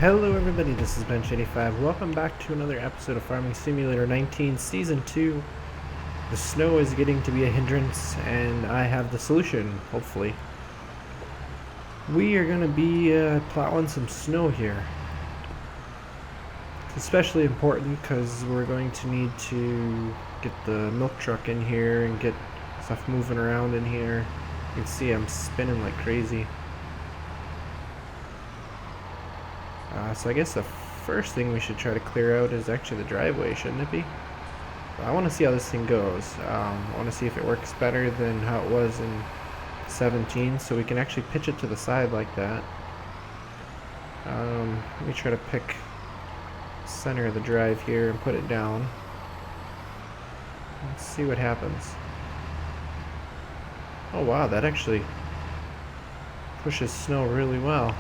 Hello everybody, this is Bench85. Welcome back to another episode of Farming Simulator 19 Season 2. The snow is getting to be a hindrance and I have the solution, hopefully. We are going to be plowing some snow here. It's especially important because we're going to need to get the milk truck in here and get stuff moving around in here. You can see I'm spinning like crazy. So I guess the first thing we should try to clear out is actually the driveway, shouldn't it be? I want to see how this thing goes. I want to see if it works better than how it was in 17, so we can actually pitch it to the side like that. Let me try to pick center of the drive here and put it down. Let's see what happens. Oh wow, that actually pushes snow really well.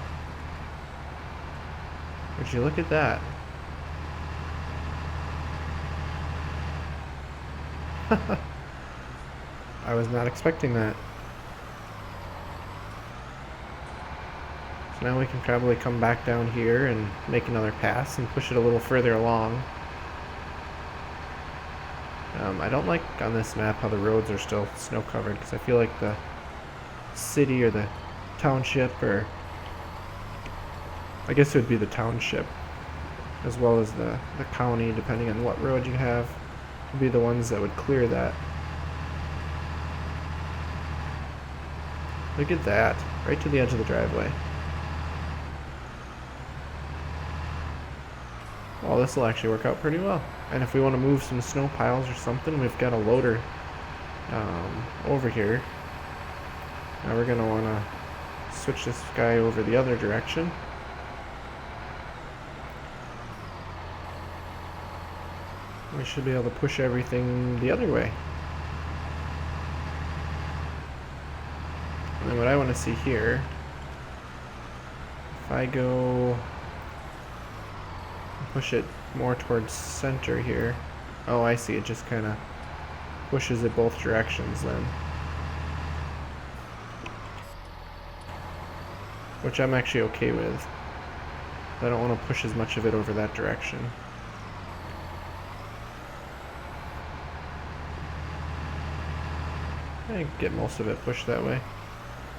Would you look at that? I was not expecting that. So now we can probably come back down here and make another pass and push it a little further along. I don't like on this map how the roads are still snow covered because I feel like the city or the township, or I guess it would be the township as well as the county, depending on what road you have, would be the ones that would clear that. Look at that, right to the edge of the driveway. Well, this will actually work out pretty well. And if we want to move some snow piles or something, we've got a loader over here. Now we're going to want to switch this guy over the other direction. We should be able to push everything the other way. And then what I want to see here, if I go push it more towards center here. Oh, I see, it just kind of pushes it both directions then. Which I'm actually okay with. I don't want to push as much of it over that direction. I can get most of it pushed that way.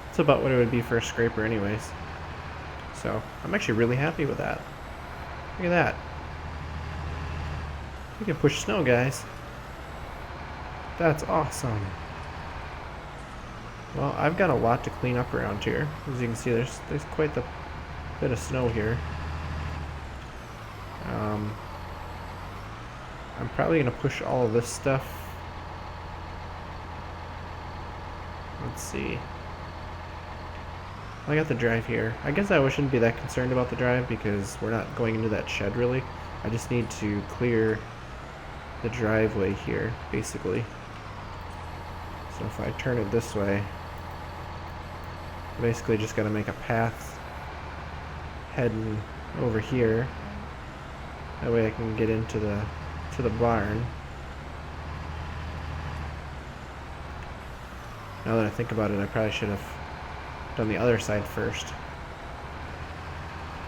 It's about what it would be for a scraper anyways. So, I'm actually really happy with that. Look at that. We can push snow, guys. That's awesome. Well, I've got a lot to clean up around here. As you can see, there's quite a bit of snow here. I'm probably going to push all of this stuff. Let's see. I got the drive here. I guess I shouldn't be that concerned about the drive because we're not going into that shed really. I just need to clear the driveway here, basically. So if I turn it this way, I basically just got to make a path heading over here. That way I can get into the barn. Now that I think about it, I probably should have done the other side first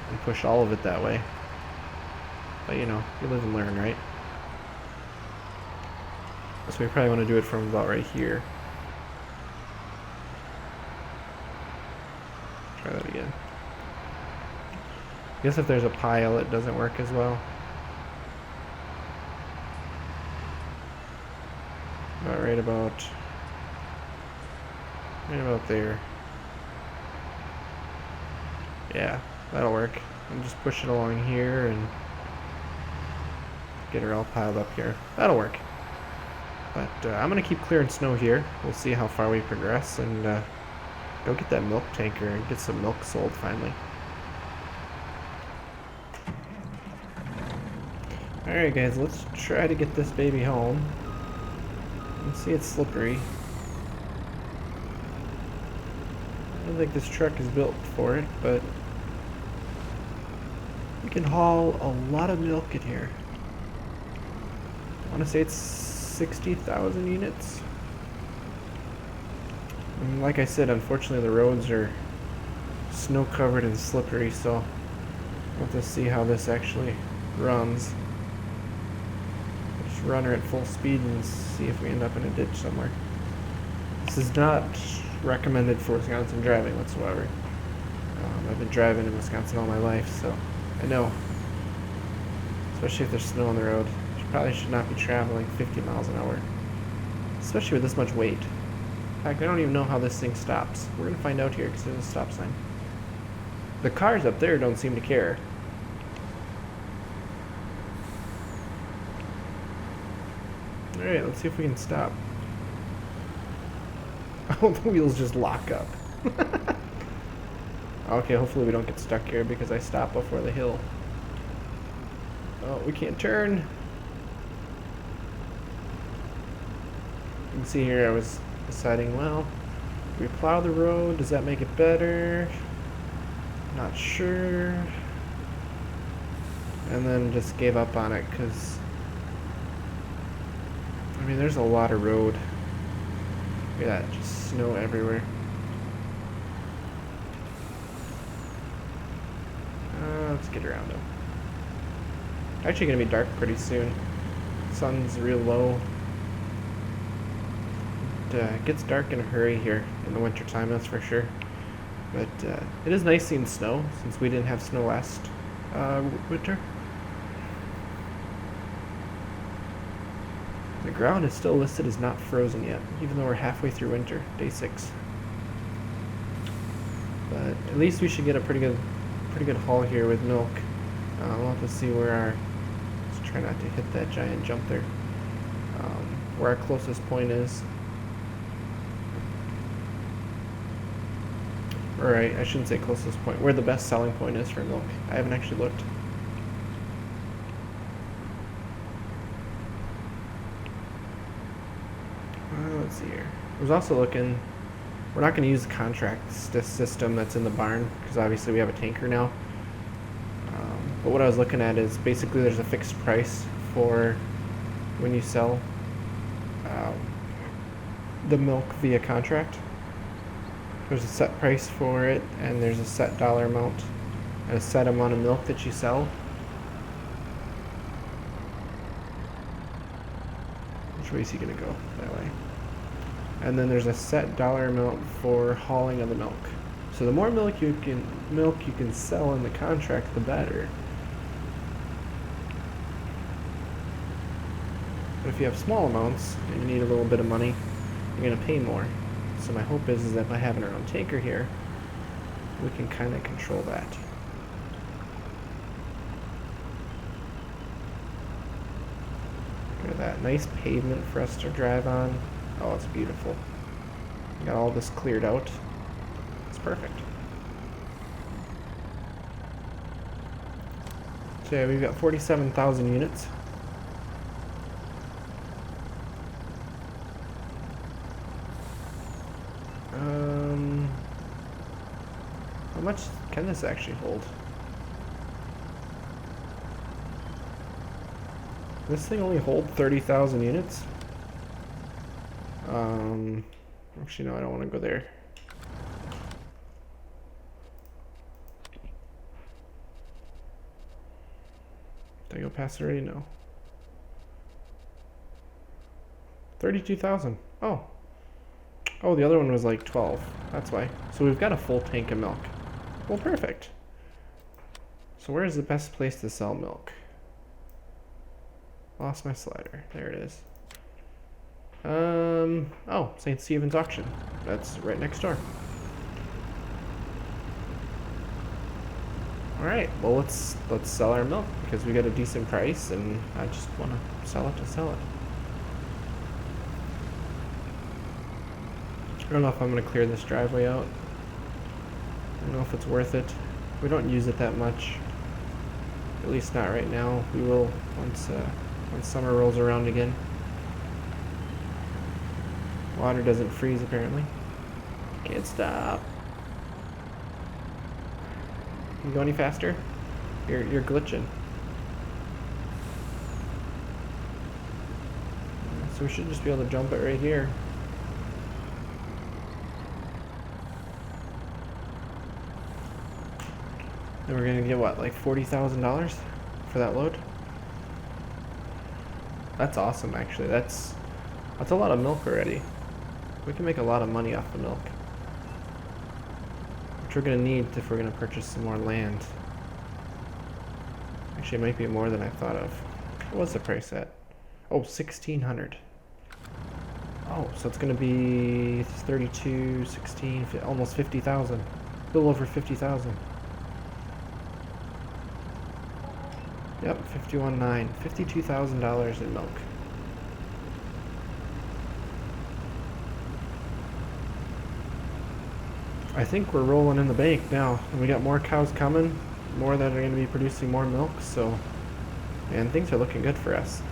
and push all of it that way. But you know, you live and learn, right? So we probably want to do it from about right here. Try that again. I guess if there's a pile, it doesn't work as well. About right about there. Yeah, that'll work. And just push it along here and get her all piled up here. That'll work. But I'm going to keep clearing snow here. We'll see how far we progress and go get that milk tanker and get some milk sold finally. Alright guys, let's try to get this baby home. You see it's slippery. I don't think this truck is built for it, but we can haul a lot of milk in here. I want to say it's 60,000 units. And like I said, unfortunately the roads are snow covered and slippery, so We'll have to see how this actually runs. Just run her at full speed and see if we end up in a ditch somewhere. This is not recommended for Wisconsin driving whatsoever. I've been driving in Wisconsin all my life, so I know. Especially if there's snow on the road. You probably should not be traveling 50 miles an hour. Especially with this much weight. In fact, I don't even know how this thing stops. We're going to find out here because there's a stop sign. The cars up there don't seem to care. Alright, let's see if we can stop. Oh, the wheels just lock up. Okay, hopefully we don't get stuck here because I stopped before the hill. Oh, we can't turn. You can see here I was deciding, well, if we plow the road, does that make it better? Not sure. And then just gave up on it because, I mean, there's a lot of road. Look at that, just snow everywhere. Let's get around them. Actually gonna be dark pretty soon. Sun's real low. It gets dark in a hurry here in the winter time, that's for sure. But it is nice seeing snow since we didn't have snow last winter. The ground is still listed as not frozen yet, even though we're halfway through winter, day 6. But at least we should get a pretty good haul here with milk. We'll have to see where our, let's try not to hit that giant jump there, where our closest point is. Or I shouldn't say closest point, where the best selling point is for milk. I haven't actually looked. Let's see here. I was also looking, we're not going to use the contract system that's in the barn because obviously we have a tanker now. But what I was looking at is basically there's a fixed price for when you sell the milk via contract. There's a set price for it, and there's a set dollar amount and a set amount of milk that you sell. Which way is he going to go? That way. And then there's a set dollar amount for hauling of the milk. So the more milk you can sell in the contract, the better. But if you have small amounts and you need a little bit of money, you're going to pay more. So my hope is that by having our own tanker here, we can kind of control that. Look at that nice pavement for us to drive on. Oh, it's beautiful. Got all this cleared out. It's perfect. So yeah, we've got 47,000 units. How much can this actually hold? This thing only hold 30,000 units? Actually, no, I don't want to go there. Did I go past it already? No. 32,000. Oh. Oh, the other one was like 12. That's why. So we've got a full tank of milk. Well, perfect. So where is the best place to sell milk? Lost my slider. There it is. Oh, St. Stephen's auction. That's right next door. Alright, well let's sell our milk because we got a decent price and I just want to sell it to sell it. I don't know if I'm going to clear this driveway out. I don't know if it's worth it. We don't use it that much. At least not right now. We will once summer rolls around again. Water doesn't freeze apparently. Can't stop. Can you go any faster? You're glitching. So we should just be able to jump it right here. And we're gonna get what, like $40,000 for that load? That's awesome, actually. That's a lot of milk already. We can make a lot of money off the milk, which we're gonna need if we're gonna purchase some more land. Actually, it might be more than I thought of. What was the price at? Oh, 1,600. Oh, so it's gonna be 32, 16, almost 50,000. A little over 50,000. Yep, 51.9. $52,000 in milk. I think we're rolling in the bank now. And we got more cows coming, more that are going to be producing more milk, so, and things are looking good for us.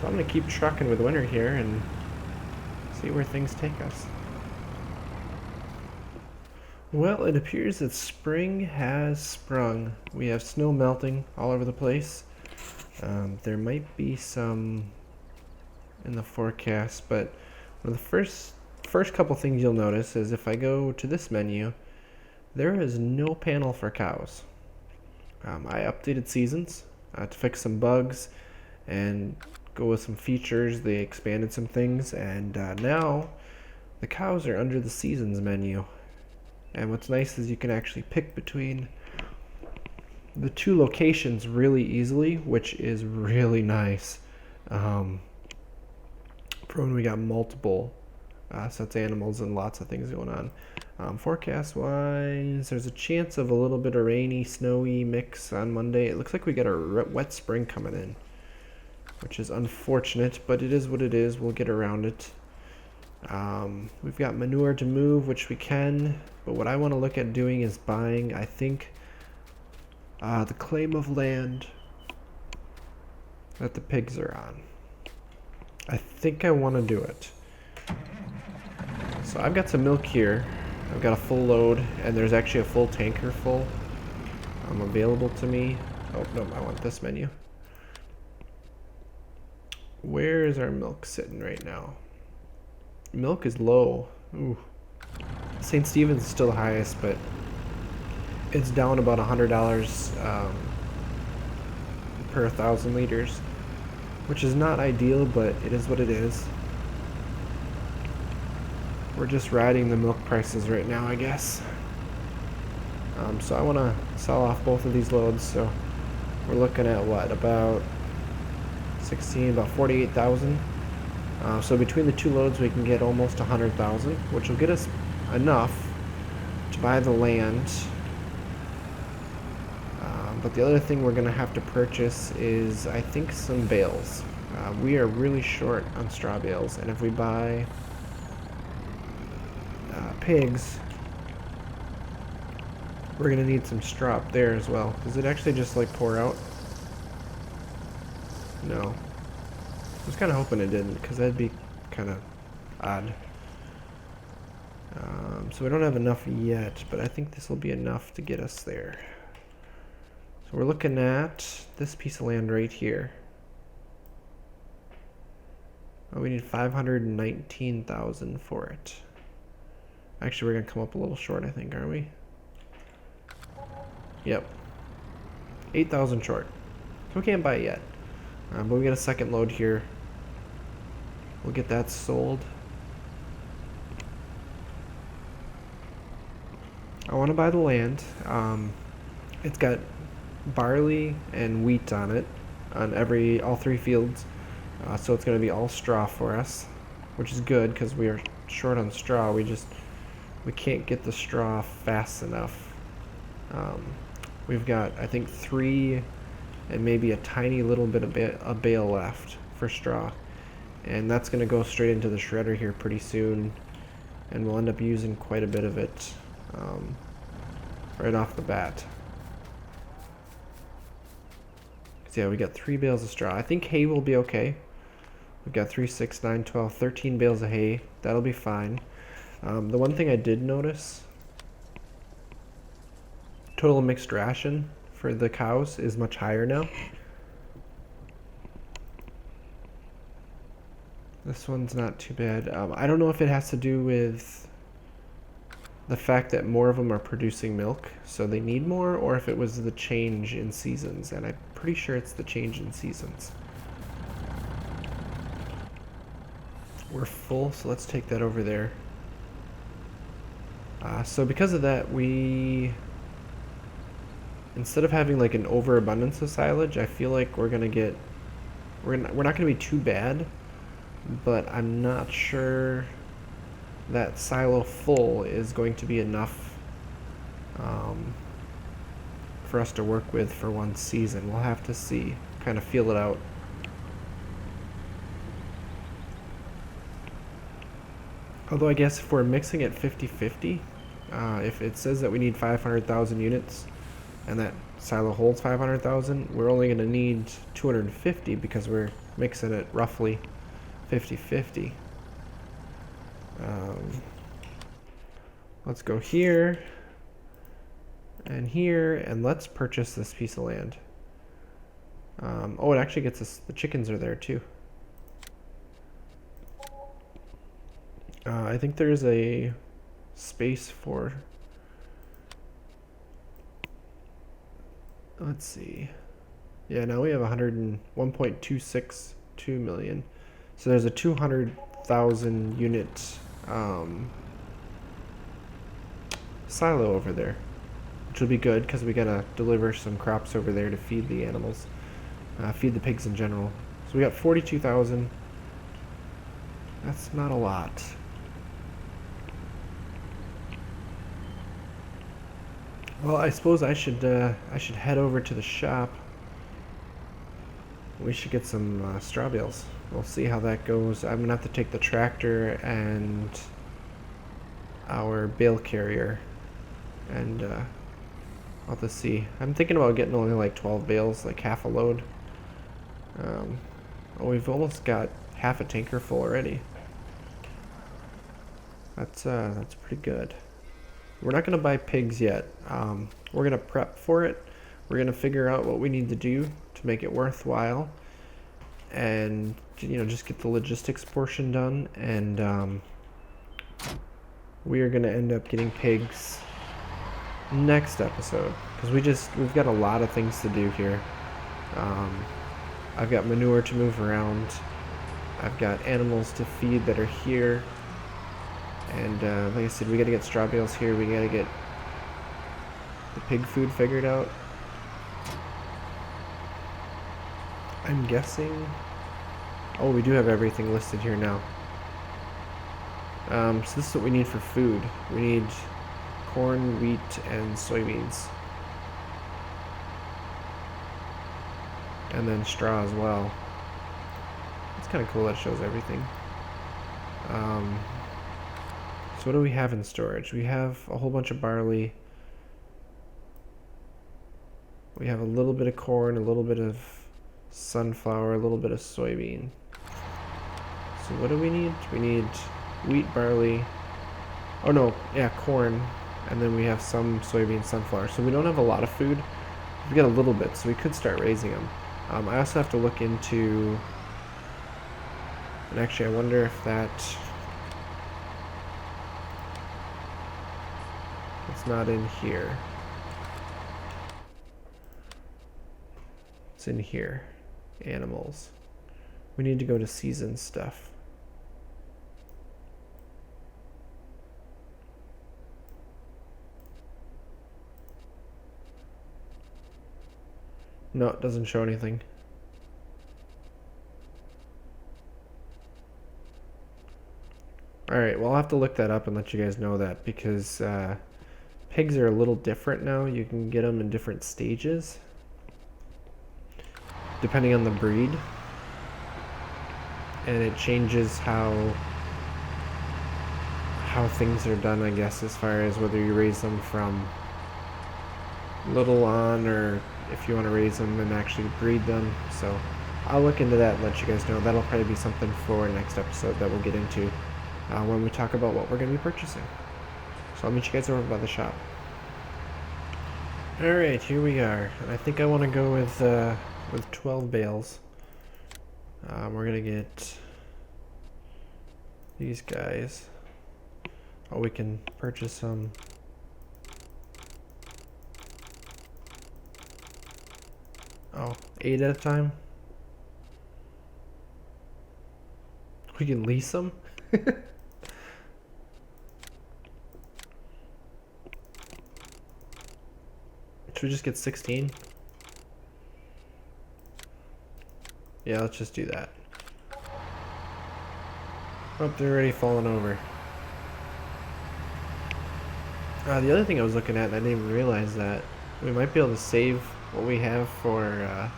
So I'm going to keep trucking with winter here and see where things take us. Well, it appears that spring has sprung. We have snow melting all over the place. There might be some in the forecast, but one of the first couple things you'll notice is if I go to this menu, there is no panel for cows. I updated seasons to fix some bugs and go with some features. They expanded some things, and now the cows are under the seasons menu. And what's nice is you can actually pick between the two locations really easily, which is really nice for when we got multiple sets of animals and lots of things going on. Forecast wise, there's a chance of a little bit of rainy, snowy mix on Monday. It looks like we got a wet spring coming in, which is unfortunate, but it is what it is. We'll get around it. We've got manure to move, which we can, but what I want to look at doing is buying, I think, the claim of land that the pigs are on. I think I want to do it. So I've got some milk here. I've got a full load, and there's actually a full tanker full available to me. Oh, no, I want this menu. Where is our milk sitting right now? Milk is low. Ooh. St. Stephen's is still the highest, but it's down about $100 per 1,000 liters, which is not ideal, but it is what it is. We're just riding the milk prices right now, I guess. So I want to sell off both of these loads, so we're looking at what, about 48,000. So between the two loads we can get almost 100,000, which will get us enough to buy the land. But the other thing we're going to have to purchase is, I think, some bales. We are really short on straw bales, and if we buy pigs, we're going to need some straw up there as well. Does it actually just like pour out? No. I was kind of hoping it didn't, because that'd be kind of odd. So we don't have enough yet, but I think this will be enough to get us there. So we're looking at this piece of land right here. Oh, we need 519,000 for it. Actually, we're gonna come up a little short, I think, aren't we? Yep. 8,000 short. So we can't buy it yet. But we got a second load here. We'll get that sold. I want to buy the land. It's got barley and wheat on it, on all three fields. So it's going to be all straw for us, which is good because we are short on straw. We can't get the straw fast enough. We've got, I think, 3 and maybe a tiny little bit of a bale left for straw, and that's going to go straight into the shredder here pretty soon, and we'll end up using quite a bit of it right off the bat. So yeah, we got 3 bales of straw. I think hay will be okay. We've got 3, 6, 9, 12, 13 bales of hay. That'll be fine. The one thing I did notice, total mixed ration for the cows is much higher now. This one's not too bad. I don't know if it has to do with the fact that more of them are producing milk, so they need more, or if it was the change in seasons, and I'm pretty sure it's the change in seasons. We're full, so let's take that over there. So because of that, instead of having like an overabundance of silage, I feel like we're not gonna be too bad, but I'm not sure that silo full is going to be enough for us to work with for one season. We'll have to see, kind of feel it out. Although I guess if we're mixing it 50-50, if it says that we need 500,000 units and that silo holds 500,000, we're only going to need 250 because we're mixing it roughly 50-50. Let's go here and let's purchase this piece of land. Oh, it actually gets us, the chickens are there too. I think there's a space for, let's see. Yeah, now we have 1.262 million. So there's a 200,000 unit silo over there, which will be good because we gotta deliver some crops over there to feed the animals, feed the pigs in general. So we got 42,000. That's not a lot. Well, I suppose I should head over to the shop. We should get some straw bales. We'll see how that goes. I'm gonna have to take the tractor and our bale carrier, and I'll have to see. I'm thinking about getting only like 12 bales, like half a load. Oh, we've almost got half a tanker full already. That's pretty good. We're not gonna buy pigs yet. We're gonna prep for it. We're gonna figure out what we need to do to make it worthwhile, and just get the logistics portion done. And we are gonna end up getting pigs next episode because we've got a lot of things to do here. I've got manure to move around. I've got animals to feed that are here. And like I said, we gotta get straw bales here. We gotta get the pig food figured out. I'm guessing. Oh, we do have everything listed here now. So this is what we need for food. We need corn, wheat, and soybeans. And then straw as well. It's kind of cool that it shows everything. So what do we have in storage? We have a whole bunch of barley. We have a little bit of corn, a little bit of sunflower, a little bit of soybean. So what do we need? We need wheat, barley. Oh no, yeah, corn. And then we have some soybean, sunflower. So we don't have a lot of food. We've got a little bit, so we could start raising them. I also have to look into, and actually I wonder if it's not in here. It's in here. Animals. We need to go to season stuff. No, it doesn't show anything. Alright, well I'll have to look that up and let you guys know that, because pigs are a little different now. You can get them in different stages depending on the breed, and it changes how things are done, I guess, as far as whether you raise them from little on, or if you want to raise them and actually breed them. So I'll look into that and let you guys know. That'll probably be something for next episode that we'll get into when we talk about what we're going to be purchasing. So I'll meet you guys over by the shop. Alright, here we are. And I think I want to go with 12 bales. We're going to get these guys. Oh, we can purchase some. Oh, 8 at a time? We can lease them? Should we just get 16? Yeah, let's just do that. Oh, they're already falling over. The other thing I was looking at, and I didn't even realize that, we might be able to save what we have for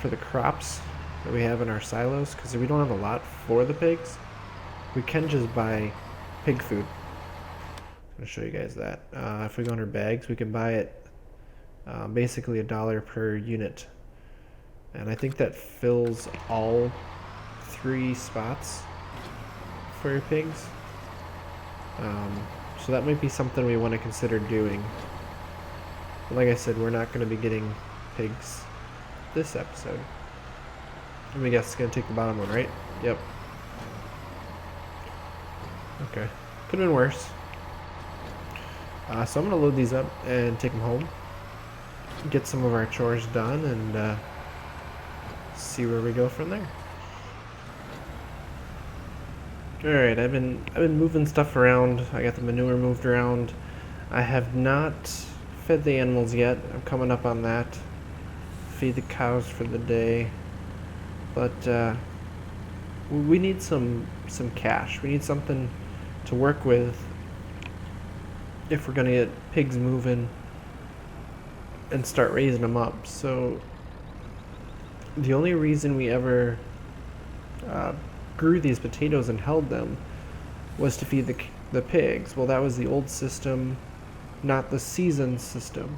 the crops that we have in our silos, because we don't have a lot for the pigs. We can just buy pig food. I'm going to show you guys that. If we go under bags, we can buy it basically $1 per unit. And I think that fills all 3 spots for your pigs. So that might be something we want to consider doing. But like I said, we're not going to be getting pigs this episode. Let me guess, it's going to take the bottom one, right? Yep. Okay. Could have been worse. So I'm going to load these up and take them home. Get some of our chores done and see where we go from there. Alright, I've been moving stuff around. I got the manure moved around. I have not fed the animals yet. I'm coming up on that. Feed the cows for the day. But we need some cash. We need something to work with if we're gonna get pigs moving and start raising them up. So the only reason we ever grew these potatoes and held them was to feed the pigs. Well, that was the old system, not the season system.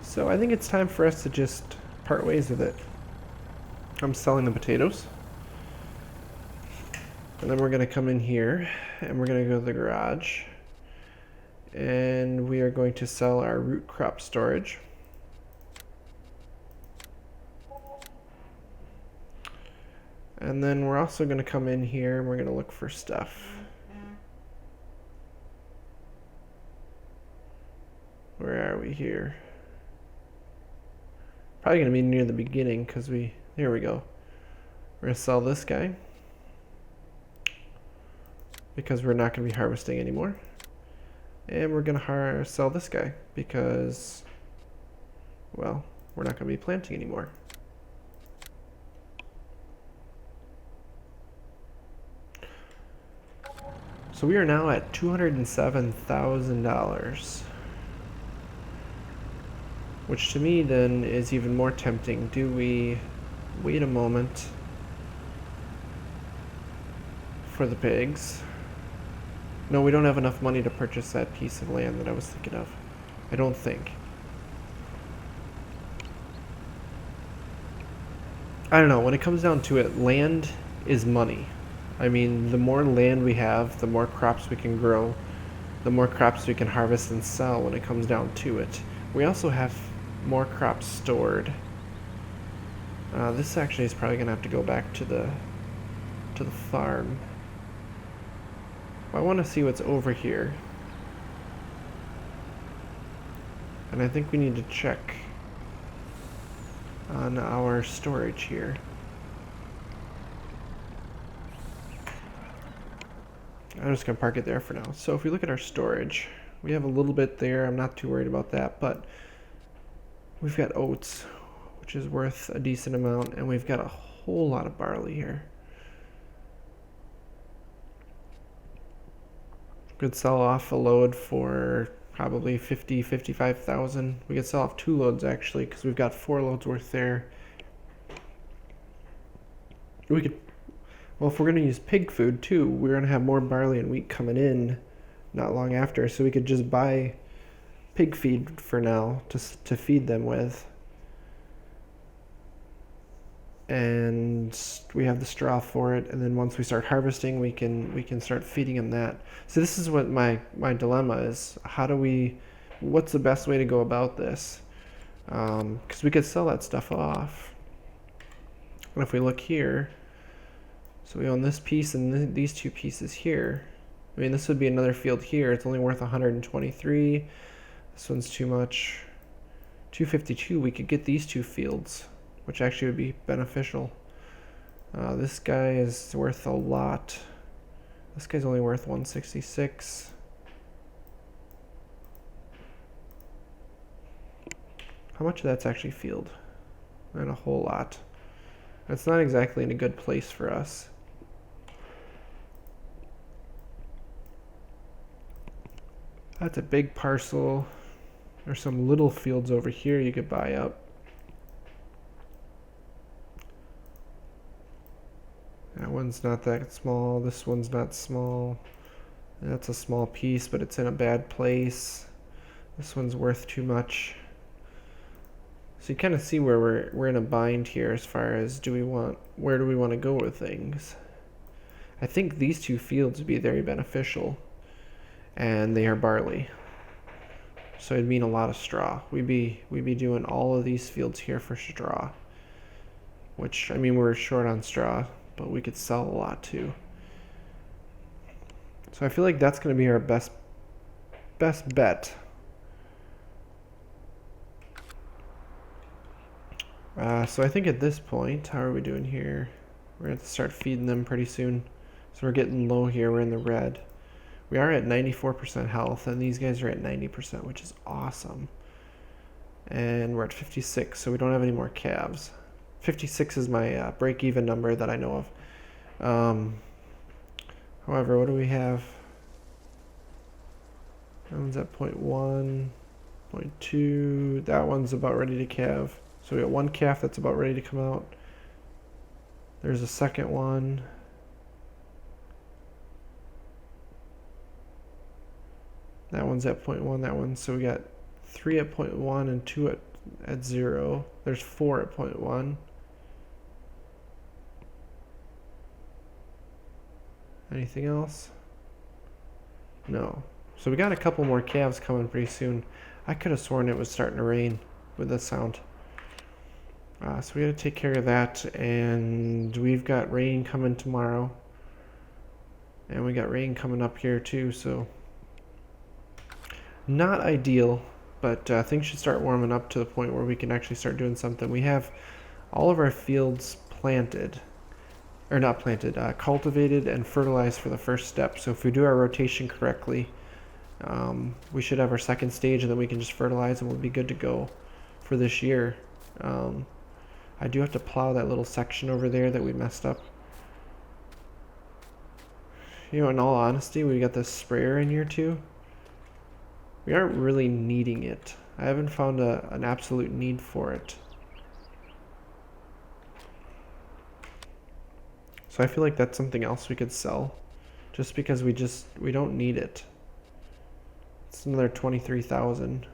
So I think it's time for us to just part ways with it. I'm selling the potatoes. And then we're going to come in here and we're going to go to the garage. And we are going to sell our root crop storage. And then we're also going to come in here and we're going to look for stuff. Where are we here? Probably going to be near the beginning because here we go. We're going to sell this guy because we're not going to be harvesting anymore. And we're going to sell this guy because, well, we're not going to be planting anymore. So we are now at $207,000. Which to me then is even more tempting. Do we wait a moment for the pigs? No, we don't have enough money to purchase that piece of land that I was thinking of. I don't think. I don't know, when it comes down to it, land is money. I mean, the more land we have, the more crops we can grow, the more crops we can harvest and sell when it comes down to it. We also have more crops stored. This actually is probably going to have to go back to the farm. I want to see what's over here. And I think we need to check on our storage here. I'm just going to park it there for now. So if we look at our storage, we have a little bit there. I'm not too worried about that, but we've got oats, which is worth a decent amount, and we've got a whole lot of barley here. Could sell off a load for probably 55,000. We could sell off 2 loads actually, because we've got 4 loads worth there. We could, well, if we're going to use pig food too, we're going to have more barley and wheat coming in not long after, so we could just buy pig feed for now to feed them with. And we have the straw for it, and then once we start harvesting, we can start feeding them that. So this is what my dilemma is. What's the best way to go about this? Because we could sell that stuff off. And if we look here, So we own this piece and these two pieces here. I mean, this would be another field here. It's only worth 123. This one's too much. 252. We could get these two fields, which actually would be beneficial. This guy is worth a lot. This guy's only worth 166. How much of that's actually field? Not a whole lot. That's not exactly in a good place for us. That's a big parcel. There's some little fields over here you could buy up. That one's not that small. This one's not small. That's a small piece, but it's in a bad place. This one's worth too much. So you kind of see where we're in a bind here as far as where do we want to go with things. I think these two fields would be very beneficial, and they are barley. So it'd mean a lot of straw. We'd be doing all of these fields here for straw, which, I mean, we're short on straw, but we could sell a lot too. So I feel like that's going to be our best bet. So I think at this point, how are we doing here? We're going to start feeding them pretty soon. So we're getting low here. We're in the red. We are at 94% health, and these guys are at 90%, which is awesome. And we're at 56, so we don't have any more calves. 56 is my break-even number that I know of. However, what do we have? That one's at 0.1, 0.2. That one's about ready to calve. So we got one calf that's about ready to come out. There's a second one. That one's at 0.1, that one. So we got 3 at 0.1 and 2 at 0. There's 4 at 0.1. Anything else? No. So we got a couple more calves coming pretty soon. I could have sworn it was starting to rain with the sound. So we got to take care of that, and we've got rain coming tomorrow, and we got rain coming up here too, so not ideal, but things should start warming up to the point where we can actually start doing something. We have all of our fields planted, or not planted, cultivated and fertilized for the first step. So if we do our rotation correctly, we should have our second stage, and then we can just fertilize and we'll be good to go for this year. I do have to plow that little section over there that we messed up. You know, in all honesty, we got this sprayer in here too. We aren't really needing it. I haven't found an absolute need for it. So I feel like that's something else we could sell, just because we don't need it. It's another 23,000.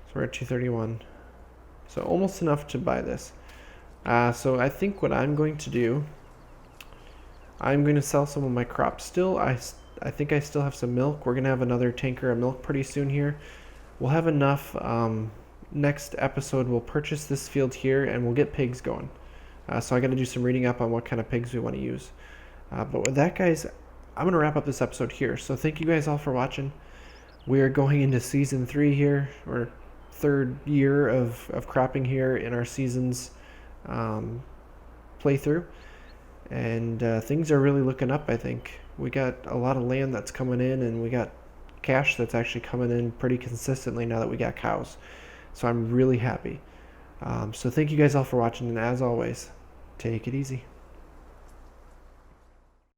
So we're at 231. So almost enough to buy this. So I think what I'm going to do, I'm going to sell some of my crops still. I think I still have some milk. We're going to have another tanker of milk pretty soon here. We'll have enough. Next episode, we'll purchase this field here, and we'll get pigs going. So I got to do some reading up on what kind of pigs we want to use. But with that, guys, I'm going to wrap up this episode here. So thank you guys all for watching. We are going into season 3 here, or third year of cropping here in our season's playthrough, and things are really looking up. I think we got a lot of land that's coming in, and we got cash that's actually coming in pretty consistently now that we got cows. So I'm really happy. So thank you guys all for watching, and as always, take it easy.